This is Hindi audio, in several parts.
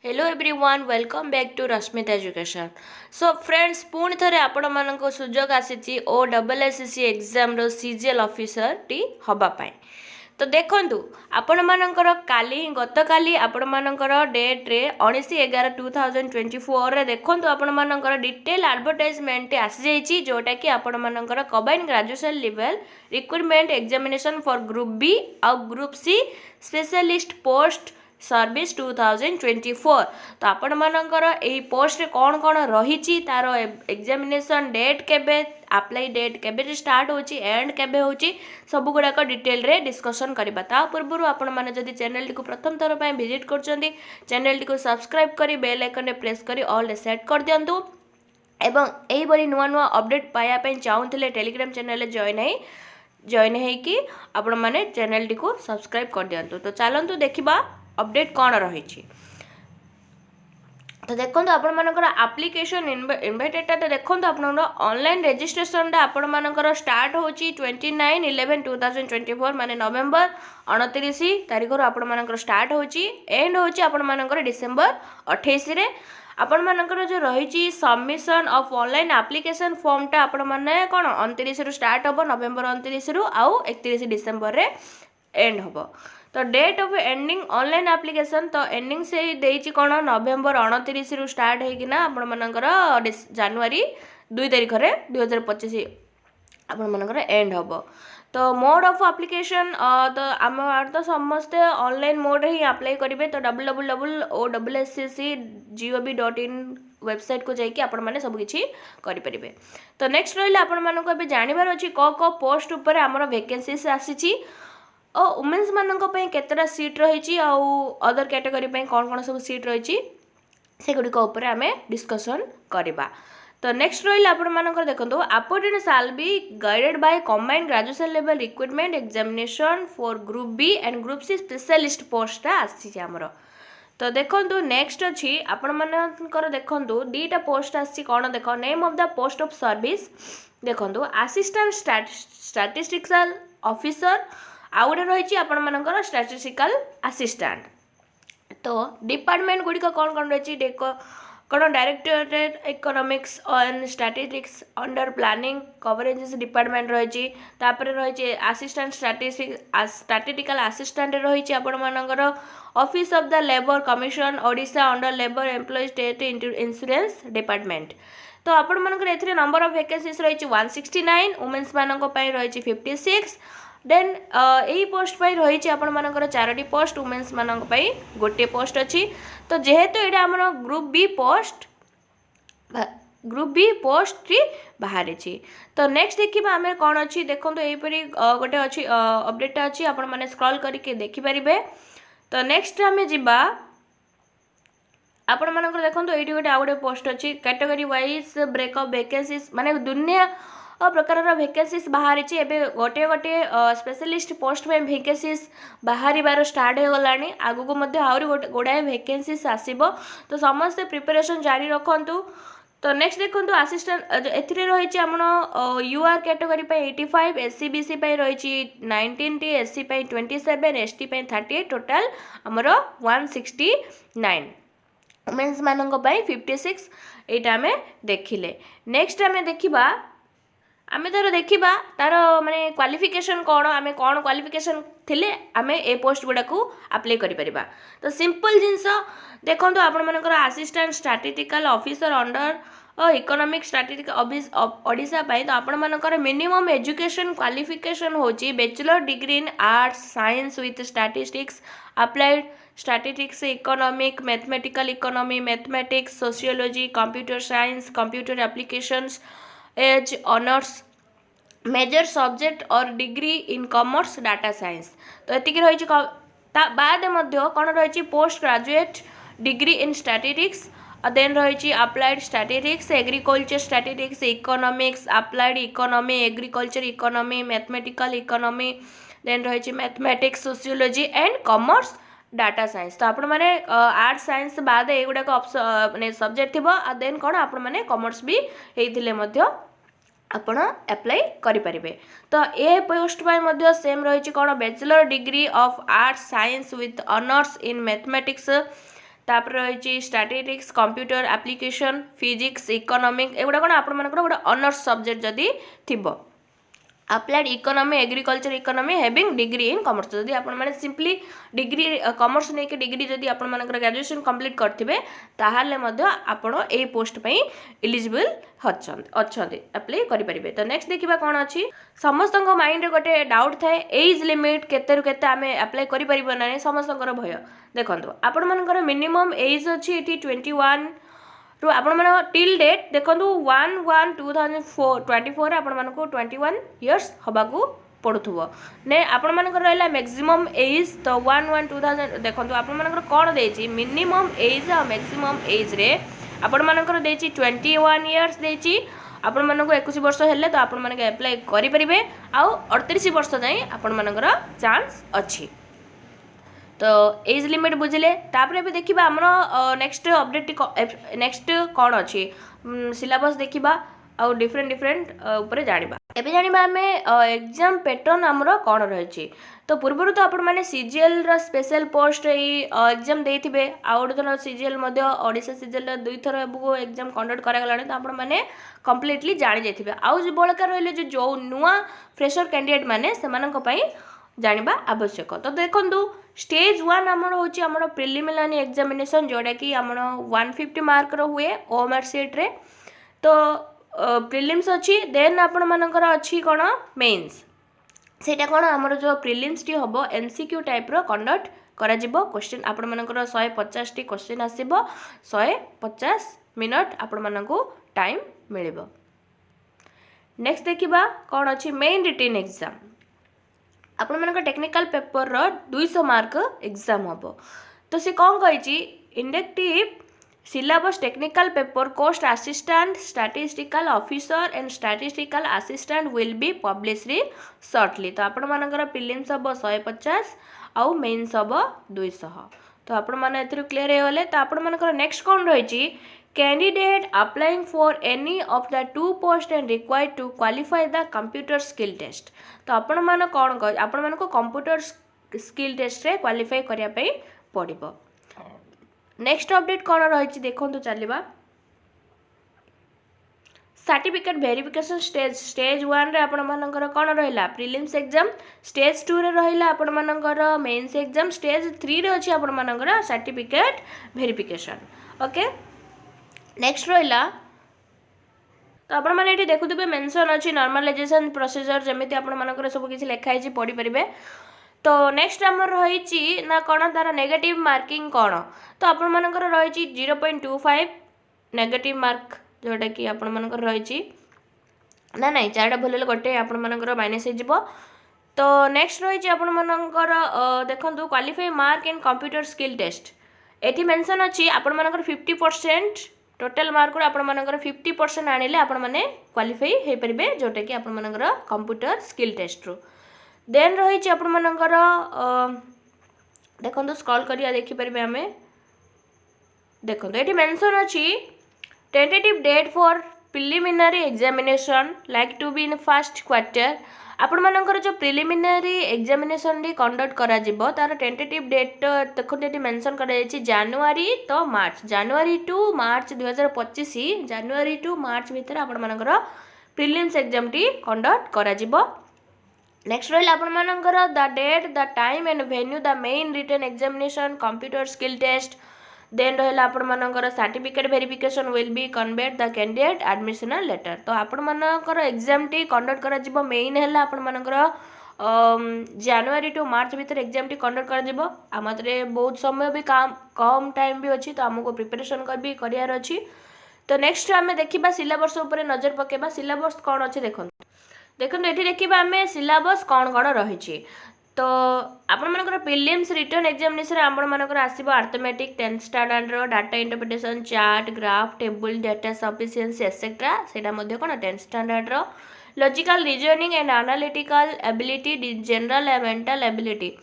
Hello everyone welcome back to Rashmita education. So friends पुणी थे आपण मान सुजोग आसी ओ डबल एसएससी एग्जाम रो सीजीएल ऑफिसर टी हवापाई। तो देखु आपण मानकर काली गत काली आपण मानकर डेट रे 19/11/2024 रे देखु आपण मानकर डिटेल एडवर्टाइजमेंट आसी जाइए जोटा कि आपण मानकर combined graduation level recruitment examination for group B और group C specialist post service 2024। तो आपण मानकर एही पोस्ट रे कौन कौन रही तार एग्जामिनेशन डेट केबे अप्लाई डेट केबे स्टार्ट होची एंड केबे होची सब गुड़ाक डिटेल रे डिस्कसन करबा। ता पूर्व आपण माने जदि चैनल टी को प्रथम थर पय विजिट करचंदी चैनल टी को सब्सक्राइब करी बेल आइकन रे प्रेस करी ऑल रे सेट कर दियंतु एवं एही बड़ी नुआ नुआ अपडेट पाया पय चाहुथिले टेलीग्राम चैनल रे जॉइन है कि आपण माने चैनल टी को सब्सक्राइब कर दियंतु। तो चलंतु देखिबा अपडेट कौन रही। तो देखो आपण मानकर एप्लिकेशन इनवाइटेड तो देखो आप ऑनलाइन रजिस्ट्रेशन आपण मानकर स्टार्ट होची 29/11/2024 माने नवेम्बर 29 तारीख आपण मानकर स्टार्ट होची एंड होची आपण मानकर डिसेंबर 28 रे। आपण मानकर जो रही सबमिशन ऑफ ऑनलाइन एप्लिकेशन फॉर्मटा आपण माने कोन 29 रु स्टार्ट होबो नवेम्बर 29 रु आउ 31 डिसेंबर रे एंड होबो। तो date of ending online application तो एंडिंग से देइछि कोन नवेम्बर 29 रु स्टार्ट हेकिना आपण मानकर जनवरी 2 तारीख रे 2025 आपण मानकर एंड होबो। तो मोड ऑफ एप्लिकेशन तो आम तो समस्ते ऑनलाइन मोड रे ही अप्लाई करेंगे। तो www.osscc.gov.in वेबसाइट को जाइए आपण माने सब किछि करि परिबे। तो नेक्स्ट रहिला आपण मानको एबे जानिबार अछि को पोस्ट ऊपर हमर वैकेंसीज आसीछि और वुमेन्स मानक केतटा सीट रही अदर कैटेगरी कौन कौन सब सीट रही से गुड़िक आम डिस्कसन करवा। तो नेक्स्ट रहा आपण मानकर देखो appointed shall be guided by combined graduation level recruitment examination for group B and group C specialist post आसी आमर। तो देखो नेक्स्ट अच्छी आपण मानकर देखो दीटा पोस्ट आसी कौन देख name of the post of service देखो असिस्टेंट स्टैटिस्टिकल ऑफिसर आउ गोटे रही आपण मानकर स्टैटिस्टिकल असिस्टेंट। तो डिपार्टमेंट गुड़िक कौन कौन रही कौन directorate economics and statistics under planning coverages department रही रही असिस्टेंट स्टैटिस्टिकल असिस्टेंट रही आपण मानकर office of the labour commission Odisha under labour employ state insurance department. तो आपण मानकर एथिरे नंबर ऑफ वैकेंसीज रही 169 वुमेन्स मानक पई रही 56 देन यही पोस्ट पाई रही आपण मानकर 4टी पोस्ट वुमेन्स मानक पाई गोटे पोस्ट अच्छी। तो जेहेतु ये आम ग्रुप बी पोस्ट बाहरी। तो नेक्स्ट देखा आम कौन अच्छी देखो यहीपरी गोटे अच्छी अपडेट अच्छी आपण मैंने स्क्रॉल करके देखिपारे। तो नेक्स्ट आम जा आपण मानकर देखो ये गोटे आउ गोटे पोस्ट अच्छी कैटेगरी वाइज ब्रेकअप वैकेंसीज माने दुनिया प्रकार वैकेंसीज बाहरी एबे गोटे गोटे स्पेशलिस्ट पोस्ट में वैकेंसीज बाहर बार स्टार्ट हो गलानी आगु को आहरी गुड़ाए वैकेंसीज आसीबो। तो समस्ते प्रिपरेशन जारी रखंतु। तो नेक्स्ट देखो असिस्टेंट एथिरे रही आम यूआर कैटेगरी 85 एससी बीसी रही 19 टी एससी 27 एसटी 38 टोटाल आमर 169 वुमेन्स मानक 56 एटा आम देखिले। नेक्स्ट आम देखिबा आम तार देखा तार माने क्वालिफिकेशन कौन आम कौन क्वालिफिकेशन थिले आम ए पोस्ट गुड़ा को अप्लाई करिपरिबा। तो सिंपल जिनस देखो आपण मानकर assistant statistical officer under economic statistics Odisha पाई। तो आपण मानकर मिनिमम एजुकेशन क्वालिफिकेशन होची bachelor degree in arts science with statistics applied statistics economic mathematical economy mathematics sociology computer science computer applications as honours major subject और degree in commerce data science. तो एतिकी रही बाद कौन रही post graduate degree in statistics then रही applied statistics agriculture statistics economics applied economy agriculture economy mathematical economy then रही mathematics sociology and commerce data science. तो आपण माने आर्ट्स साइंस बाद एगुड़ाक माने सब्जेक्ट थी देन कौन आपण माने कॉमर्स भी होइथिले मध्य आपण अप्लाई करें। तो ये पोस्ट पर सेम रही कौन bachelor degree of arts science with honours in mathematics तापर रही statistics computer application physics economic एगुड़ा कौन आपण गोटे ऑनर्स सब्जेक्ट जदि थिबो applied economy agriculture economy having degree in commerce जदि आपण माने सिंपली डिग्री कॉमर्स नहीं के डिग्री जदि आपण मानकर ग्रेजुएशन कंप्लीट करथिबे ताहाले मध्य आपण ए पोस्ट पई एलिजिबल अच्छे अप्लाई करि परिबे। तो नेक्स्ट देखिबा कोन अछि समस्त माइंड रे गोटे डाउट थाए एज लिमिट केते रु केते आमे अप्लाई करि परिबो ना समस्त भय देखंतु आपण मानकर मिनिमम एज अछि एटी 21 रु आपण मन टिल डेट देखो 1/1/2024 आपण मन को 21 इयर्स हबाकू पड़ुथबो ने आपण मन रहिला मैक्सिमम एज तो 1/1/2000 देखो आपण मन कोन देछि मिनिमम एज आ मैक्सिमम एज रे आपण मन देछि 21 इयर्स देछि आपण मन को 21 वर्ष हेले तो आपण मन के अप्लाई करि परिबे आ 38 वर्ष जाई आपण मन चांस अछि। तो एज लिमिट बुझिले तापर भी देखिबा हमरो नेक्स्ट अपडेट नेक्स्ट कोन अछि सिलेबस देखिबा आ डिफरेंट ऊपर जानिबा एबे जानिबा हमें एग्जाम पैटर्न हमरो कोन रहछि। तो पूर्वरु तो आपण माने सीजीएल रो स्पेशल पोस्ट एग्जाम देथिबे आउट थर सीजीएल मध्ये ओडिसा सीजीएल दुई थर एबो एग्जाम कंडक्ट करा गलाने तो आपण माने कंप्लीटली जानि जेथिबे आउ जे बळका रहले जो नुवा फ्रेशर कैंडिडेट माने सेमानक पई जानिबा आवश्यक। तो देखंतु स्टेज 1 हमर होची हमर प्रिलिमिनरी एग्जामिनेशन जोडा कि हमर 150 मार्क रो हुए ओएमआर सीट रे। तो प्रिलिम्स अछि देन आपण मानकर अछि कोन मेंस सेटा कोन हमर जो प्रिलिम्स टी हबो एमसीक्यू टाइप रो कंडक्ट करा जिवो क्वेश्चन आपण मानकर 150 टी क्वेश्चन आसीबो 150 मिनिट आपण मानको टाइम मिलिबो। नेक्स्ट देखिबा कोन अछि मेन रिटन एग्जाम आपण मानकर टेक्निकल पेपर रो 200 मार्क एग्जाम हबो। तो से कौन कही इंडक्टिव सिलेबस टेक्निकल पेपर कोस्ट assistant statistical officer and statistical assistant will be published shortly. तो आपण मानकर प्रीलिम्स हबो 150 आउ मेंस हबो 200। तो आपण माने एथरो क्लियर हे होले। तो आपण मानकर नेक्स्ट कोन रहिछि candidate applying for any of the two post and required to qualify the computer skill test. तो आपण मान कौन कह आपण मान को कंप्यूटर स्किल टेस्ट रे क्वालिफाई करिया पई पड़िबो। नेक्स्ट अपडेट कौन रही देखो चलवा सर्टिफिकेट वेरिफिकेशन स्टेज 1 रे आपण मानकर कौन रहिला प्रीलिम्स एग्जाम स्टेज 2 रे रहिला आपण मानकर मेंस एग्जाम स्टेज 3 रे अछि आपण मानकर सर्टिफिकेट वेरिफिकेशन। ओके नेक्स्ट रहिला तो आपण माने एठी देखुथिबे मेंशन अछि नॉर्मलाइजेशन प्रोसीजर जेमिति आपण मानकर सब किछि लेखा हिछि पढि परिबे। तो नेक्स्ट हमर रहिछि ना कोन तार नेगेटिव मार्किंग कोन तो आपण मानकर रहिछि 0.25 नेगेटिव मार्क जोटा कि आपण मानकर रहिछि ना नाही चारटा भूलले गोटे आपण मानकर माइनस हे जिवो। तो नेक्स्ट रहिछि आपण मानकर देखंतु qualify mark in computer skill test एठी मेंशन अछि आपण मानकर 50% टोटल मार्क रो आपण मानकर 50% आनिले आपण माने क्वालिफाई हे परिबे जोटा कि आपण मानकर कंप्यूटर स्किल टेस्ट रो। देन रहिछि आपण मानकर देखंतु स्क्रॉल करिया देखि परिबे हमें देखंतु एठी मेंशन अछि tentative date for preliminary examination like to be in first quarter आपण मानकर जो प्रिलिमिनरी एग्जामिनेशन डी कंडक्ट करा जिवो तार टेंटेटिव डेट देखो एटी मेंशन करा जायछि जनवरी तो मार्च जनवरी टू मार्च 2025 जनवरी टू मार्च भीतर आपण मानकर प्रिलिम्स एग्जाम टी कंडक्ट करा जिवो। नेक्स्ट रहिला आपण मानकर the date the time and venue the main written examination computer skill test then रहिला आपण मानकर certificate verification will be conveyed the candidate admission letter. तो आपण मानकर एग्जाम टी कंडक्ट करा जिवो मेन हैला आपण मानकर जनवरी टू मार्च भीतर एग्जाम टी कंडक्ट करा जिवो। आमतरे बहुत समय भी कम टाइम भी अछि तो हमको प्रिपरेशन भी करियार अछि। तो नेक्स्ट आमे देखिबा सिलेबस ऊपर नजर पकेबा सिलेबस कोन अछि देखो एठी देखिबा आमे सिलेबस कोन कोन रहिछि। तो आपण मानकर प्रीलिम्स रिटन एग्जामिनेशन आपण मानकर आसीबो अर्थमेटिक 10th स्टैंडर्ड रो data interpretation chart graph table data sufficiency etcetera सेटा मध्ये कोन 10th स्टैंडर्ड रो logical reasoning and analytical ability general and mental ability.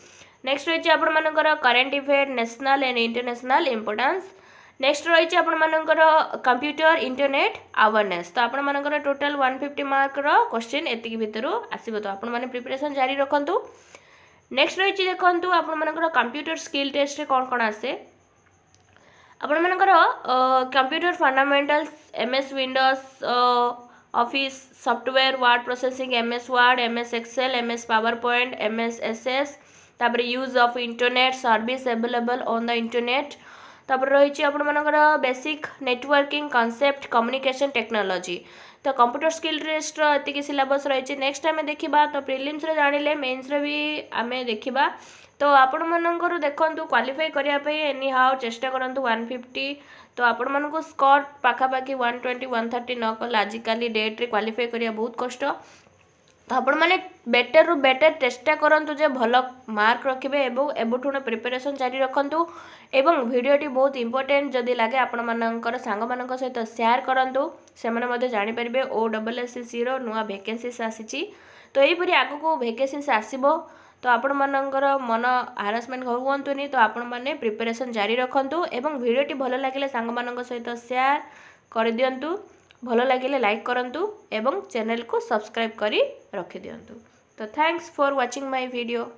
Next रहिछि आपण मानकर current effect national and international importance. Next रहिछि आपण मानकर कंप्यूटर इंटरनेट अवेयरनेस। तो आपण मानकर टोटल 150 मार्क रो क्वेश्चन एतिकी भितरु आसीबो तो आपण माने प्रिपरेशन जारी रखंतु। नेक्स्ट रही देखो आपण मानकर कंप्यूटर स्किल टेस्ट रे कौन कौन आसे आपण मनकर computer fundamentals MS Windows office software word processing MS Word MS Excel MS power point MS SS तापर use of internet service available on the internet तापर रही आपण मनकर basic networking concept communication technology तो कंप्यूटर स्किल टेस्ट एतिक सिलेबस रही नेक्स्ट आम देखा तो प्रिलिम्स जानिले मेन्स भी आम देखा तो आपण मनकर देखु क्वालिफाई करने एनी हाउ चेष्टा करूँ 150 तो आपण मानक स्कोर पाखापाखि 120 130 न कल आजिकल डेट्रे क्वालिफाई करिया बहुत कष्ट तो आपण मैंने बेटर रु बेटर चेष्टा करूँ जे भल मार्क रखिए एवं प्रिपरेशन जारी रखु एवं वीडियोटी बहुत इंपोर्टेंट जदि लगे आपण मानकर सांग मान सहित शेयर करूँ से जानीपर OSSC नुआ वैकेंसीज आसी तो यहीपरी आग को वैकेंसीज आसब तो आपण मानकर मन हारासमेंट हुंतुनी तो आपण मैंने प्रिपरेशन जारी रखु एवं वीडियोटी भल लगे सांग मान सहित शेयर कर दिंतु भल लगे लाइक करूँ एवं चैनल को सब्सक्राइब करी रखि दिंतु तो thanks for watching my video.